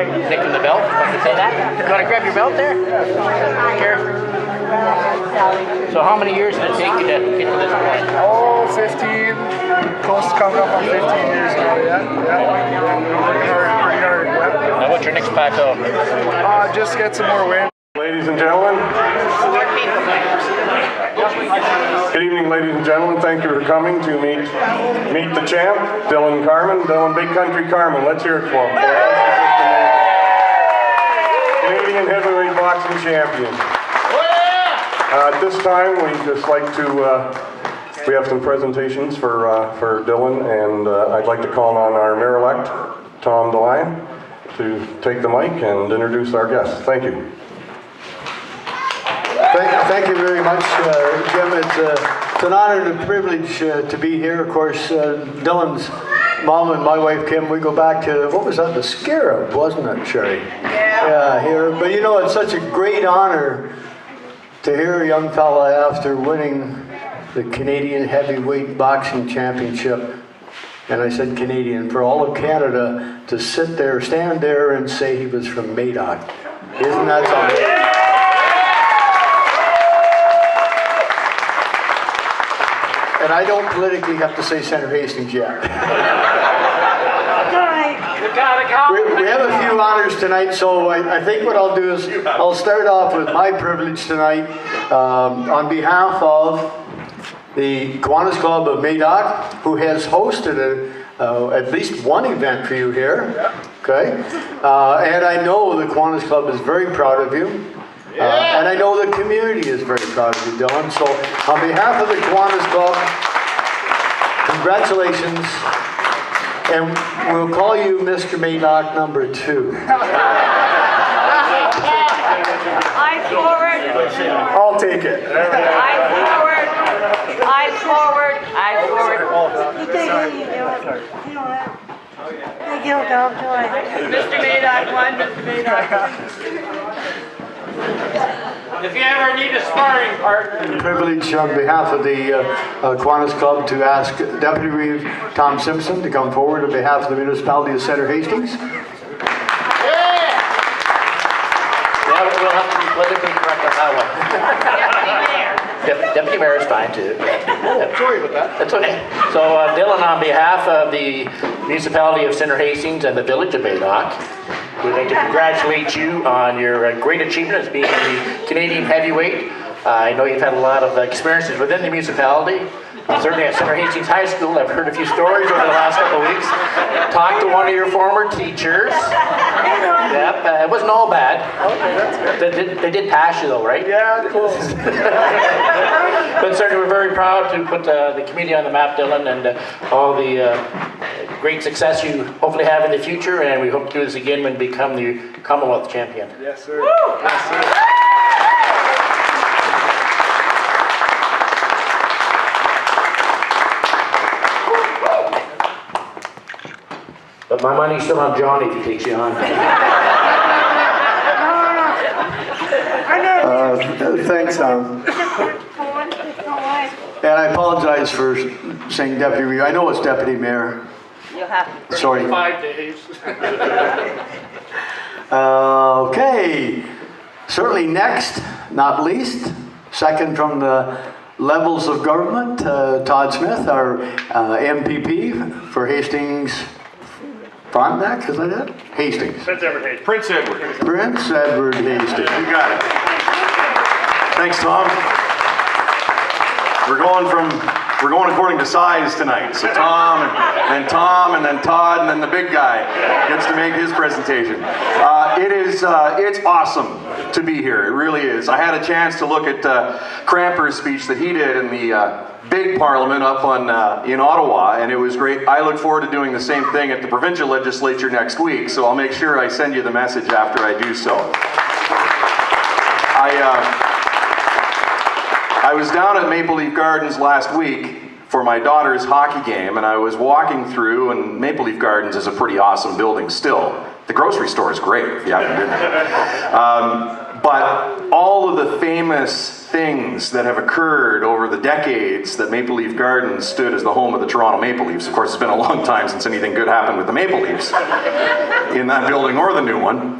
nicking the belt. If I can say that. You want to grab your belt there? Here. So how many years did it take you to get to this point? Oh, 15. Close to coming up on 15 years now, yeah. Working hard, pretty hard, yeah. Now what's your next plateau? Just get some more wins. Ladies and gentlemen. Good evening, ladies and gentlemen. Thank you for coming to meet the champ, Dillon Carman, Dillon Big Country Carman. Let's hear it for him. Canadian heavyweight boxing champion. At this time, we'd just like to, we have some presentations for Dillon, and I'd like to call on our Mayor-elect, Tom DeLyon, to take the mic and introduce our guests. Thank you. Thank you very much, Jim. It's an honor and a privilege to be here. Of course, Dillon's mom and my wife Kim, we go back to, what was that, the Scarab, wasn't it, Sherry? Yeah, here. But you know, it's such a great honor to hear a young fella after winning the Canadian Heavyweight Boxing Championship, and I said Canadian, for all of Canada to sit there, stand there and say he was from Madoc. Isn't that something? And I don't politically have to say Senator Hastings yet. We have a few honors tonight, so I think what I'll do is I'll start off with my privilege tonight on behalf of the Kiwanis Club of Madoc, who has hosted at least one event for you here. Okay, and I know the Kiwanis Club is very proud of you. And I know the community is very proud of you, Dillon. So on behalf of the Kiwanis Club, congratulations. And we'll call you Mr. Madoc number 2. Eyes forward. I'll take it. Eyes forward. Eyes forward. Eyes forward. You take it, you do it. You know that. Thank you, don't do it. Mr. Madoc 1, Mr. Madoc 2. If you ever need a sparring partner. Privilege on behalf of the Kiwanis Club to ask Deputy Reeve Tom Simpson to come forward on behalf of the municipality of Senator Hastings. Yeah, we'll have to be politically correct on that one. Deputy Mayor is fine too. Sorry about that. That's okay. So Dillon, on behalf of the municipality of Senator Hastings and the village of Madoc, we'd like to congratulate you on your great achievement as being the Canadian heavyweight. I know you've had a lot of experiences within the municipality. Certainly at Senator Hastings High School, I've heard a few stories over the last couple of weeks. Talked to one of your former teachers. Yep, it wasn't all bad. Okay, that's good. They did pass you though, right? Yeah, cool. But certainly we're very proud to put the community on the map, Dillon, and all the great success you hopefully have in the future, and we hope to do this again when you become the Commonwealth champion. Yes, sir. Yes, sir. But my money's still on Johnny if he takes you on. Thanks, Tom. And I apologize for saying Deputy Reeve. I know it's Deputy Mayor. You'll have to. Sorry. 5 days. Okay. Certainly next, not least, second from the levels of government, Todd Smith, our MPP for Hastings. Frontenac, is that it? Hastings. Prince Edward Hastings. Prince Edward. Prince Edward Hastings. You got it. Thanks, Tom. We're going according to size tonight. So Tom, and then Todd, and then the big guy gets to make his presentation. It's awesome to be here. It really is. I had a chance to look at Cramper's speech that he did in the big parliament up on in Ottawa, and it was great. I look forward to doing the same thing at the provincial legislature next week, so I'll make sure I send you the message after I do so. I was down at Maple Leaf Gardens last week for my daughter's hockey game, and I was walking through, and Maple Leaf Gardens is a pretty awesome building still. The grocery store is great if you haven't been there. But all of the famous things that have occurred over the decades that Maple Leaf Gardens stood as the home of the Toronto Maple Leafs. Of course, it's been a long time since anything good happened with the Maple Leafs in that building or the new one.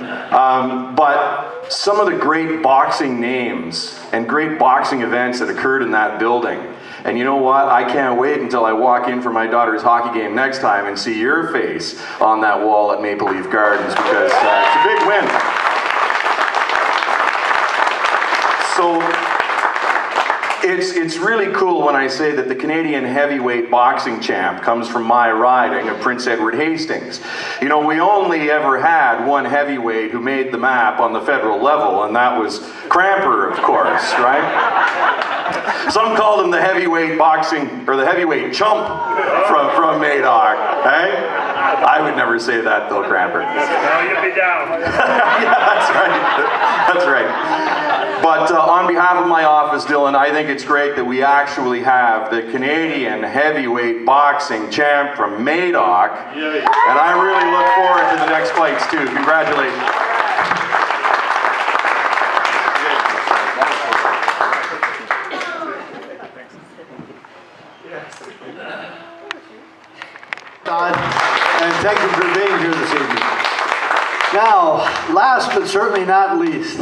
But some of the great boxing names and great boxing events that occurred in that building. And you know what? I can't wait until I walk in for my daughter's hockey game next time and see your face on that wall at Maple Leaf Gardens, because it's a big win. So it's really cool when I say that the Canadian heavyweight boxing champ comes from my riding of Prince Edward Hastings. You know, we only ever had one heavyweight who made the map on the federal level, and that was Cramper, of course, right? Some called him the heavyweight boxing, or the heavyweight chump from Madoc, eh? I would never say that though, Cramper. Well, you'd be down. Yeah, that's right. That's right. But on behalf of my office, Dillon, I think it's great that we actually have the Canadian heavyweight boxing champ from Madoc. And I really look forward to the next fights too. Congratulations. Todd, and thank you for being here this evening. Now, last but certainly not least,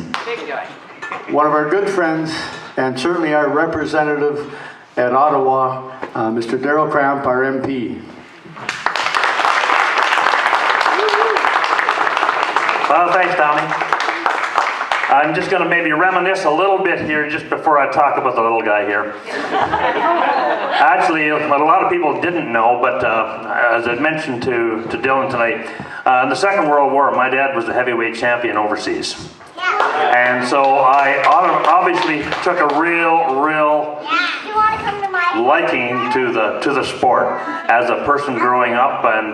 one of our good friends and certainly our representative at Ottawa, Mr. Dillon Carman, our MP. Well, thanks, Tommy. I'm just going to maybe reminisce a little bit here just before I talk about the little guy here. Actually, what a lot of people didn't know, but as I mentioned to Dillon tonight, in the Second World War, my dad was the heavyweight champion overseas. And so I obviously took a real liking to the sport as a person growing up. And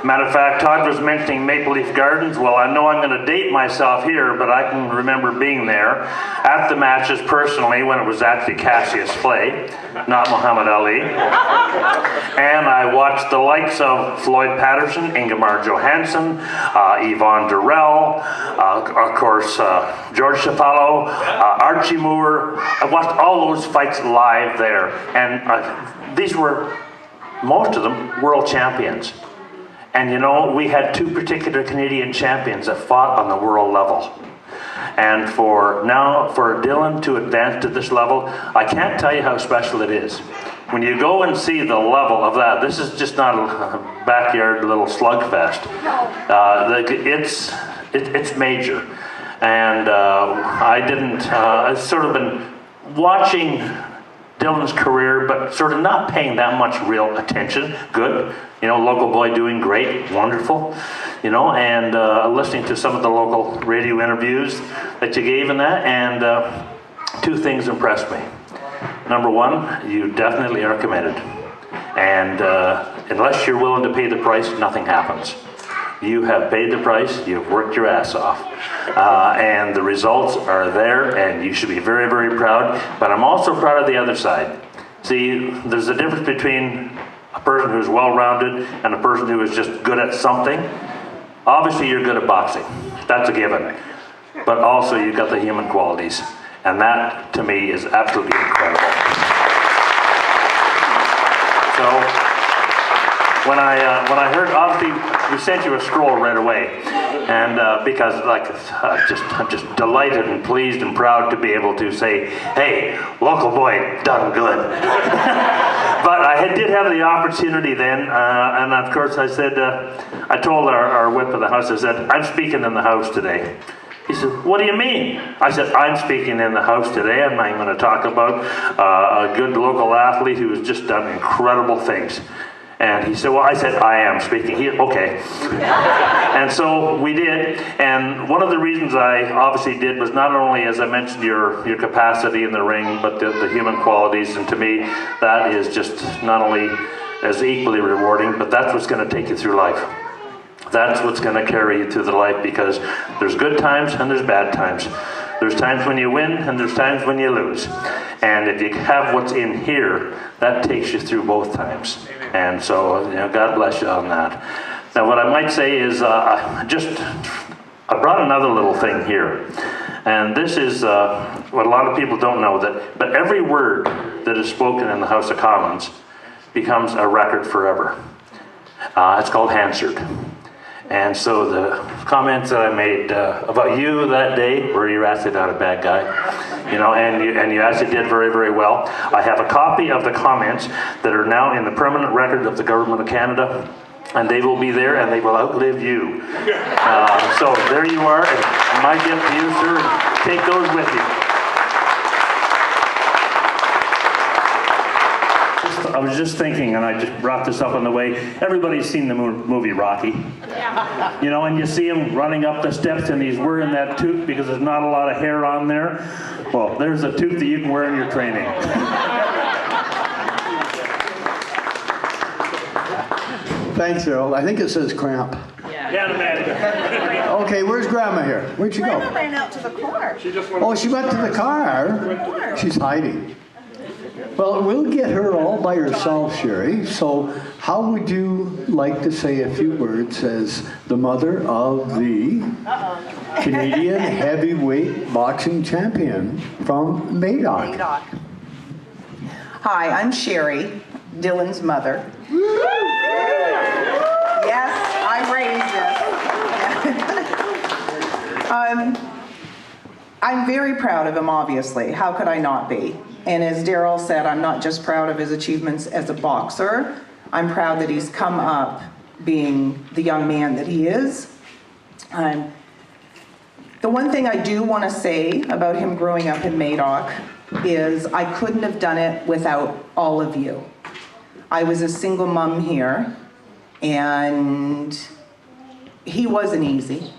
matter of fact, Todd was mentioning Maple Leaf Gardens. Well, I know I'm going to date myself here, but I can remember being there at the matches personally when it was actually Cassius Clay, not Muhammad Ali. And I watched the likes of Floyd Patterson, Ingemar Johansson, Yvonne Durrell, of course, George Shafalo, Archie Moore. I watched all those fights live there. And these were, most of them, world champions. And you know, we had two particular Canadian champions that fought on the world level. And for Dillon to advance to this level, I can't tell you how special it is. When you go and see the level of that, this is just not a backyard little slugfest. It's major. And I've sort of been watching Dillon's career, but sort of not paying that much real attention. Good, you know, local boy doing great, wonderful, you know, and listening to some of the local radio interviews that you gave in that, and two things impressed me. Number one, you definitely are committed, and unless you're willing to pay the price, nothing happens. You have paid the price, you've worked your ass off, and the results are there, and you should be very, very proud. But I'm also proud of the other side. See, there's a difference between a person who's well-rounded and a person who is just good at something. Obviously, you're good at boxing. That's a given. But also, you've got the human qualities, and that, to me, is absolutely incredible. So, when I heard, obviously, we sent you a scroll right away, and because I'm just delighted and pleased and proud to be able to say, hey, local boy, done good. But I did have the opportunity then, and of course I said, I told our whip of the house, I said, I'm speaking in the house today. He said, what do you mean? I said, I'm speaking in the house today, and I'm going to talk about a good local athlete who has just done incredible things. And he said, well, I said, I am speaking. Okay. And so we did. And one of the reasons I obviously did was not only, as I mentioned, your capacity in the ring, but the human qualities. And to me, that is just not only as equally rewarding, but that's what's going to take you through life. That's what's going to carry you through the life, because there's good times and there's bad times. There's times when you win and there's times when you lose. And if you have what's in here, that takes you through both times. And so, you know, God bless you on that. Now, what I might say is, I brought another little thing here. And this is what a lot of people don't know, but every word that is spoken in the House of Commons becomes a record forever. It's called Hansard. And so the comments that I made about you that day, where you actually not a bad guy, and you actually did very, very well. I have a copy of the comments that are now in the permanent record of the Government of Canada, and they will be there, and they will outlive you. So there you are, and my gift to you, sir, and take those with you. I was just thinking, and I just brought this up on the way, everybody's seen the movie Rocky. Yeah. And you see him running up the steps and he's wearing that toque because there's not a lot of hair on there. Well, there's a toque that you can wear in your training. Thanks, Earl. I think it says cramp. Yeah, man. Okay, where's Grandma here? Where'd she go? Grandma ran out to the car. Oh, she went to the car. She's hiding. Well, we'll get her all by herself, Sherry. So how would you like to say a few words as the mother of the Canadian heavyweight boxing champion from Madoc? Hi, I'm Sherry, Dillon's mother. Yes, I raised this. I'm very proud of him, obviously. How could I not be? And as Daryl said, I'm not just proud of his achievements as a boxer. I'm proud that he's come up being the young man that he is. The one thing I do want to say about him growing up in Madoc is I couldn't have done it without all of you. I was a single mom here, and he wasn't easy.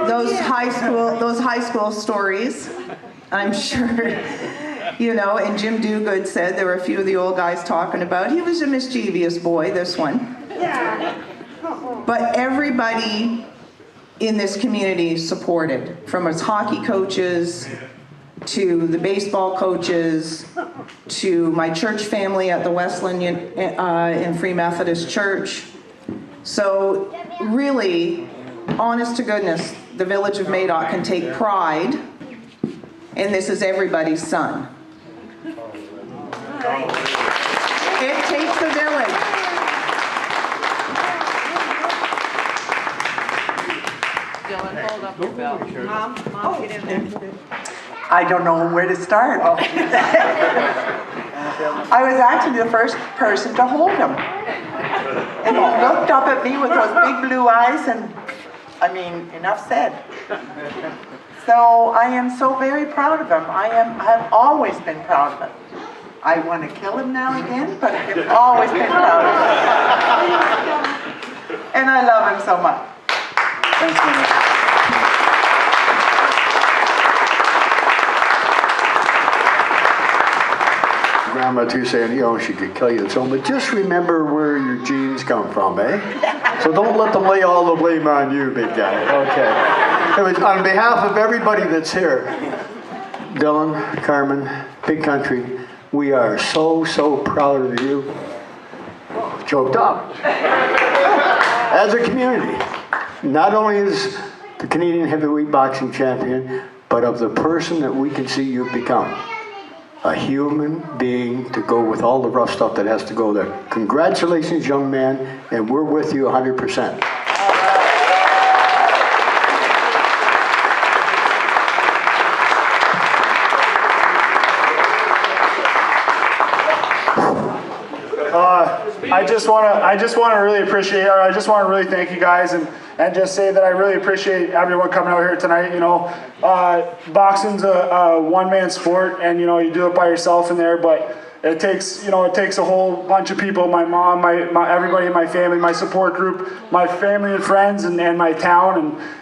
Those high school stories, I'm sure, and Jim Duguid said there were a few of the old guys talking about, he was a mischievous boy, this one. Yeah. But everybody in this community supported, from his hockey coaches, to the baseball coaches, to my church family at the Westland in Free Methodist Church. So really, honest to goodness, the village of Madoc can take pride, and this is everybody's son. It takes a village. Dillon, hold up your belt. Mom, get in there. I don't know where to start. I was actually the first person to hold him. And he looked up at me with those big blue eyes, and enough said. So I am so very proud of him. I have always been proud of him. I want to kill him now and again, but I've always been proud of him. And I love him so much. Thanks, Minnie. Grandma too saying, she could kill you at home, but just remember where your genes come from, eh? So don't let them lay all the blame on you, big guy. Okay. Anyways, on behalf of everybody that's here, Dillon, Carman, Big Country, we are so, so proud of you. Choked up. As a community, not only as the Canadian heavyweight boxing champion, but of the person that we can see you've become. A human being to go with all the rough stuff that has to go there. Congratulations, young man, and we're with you 100%. I just want to really appreciate, or I just want to really thank you guys and just say that I really appreciate everyone coming out here tonight. Boxing's a one-man sport, and you do it by yourself in there, but it takes a whole bunch of people, my mom, my everybody in my family, my support group, my family and friends, and my town,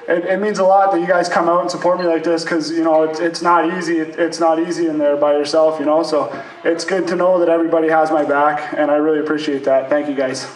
and it means a lot that you guys come out and support me like this, because it's not easy. It's not easy in there by yourself, so it's good to know that everybody has my back, and I really appreciate that. Thank you guys.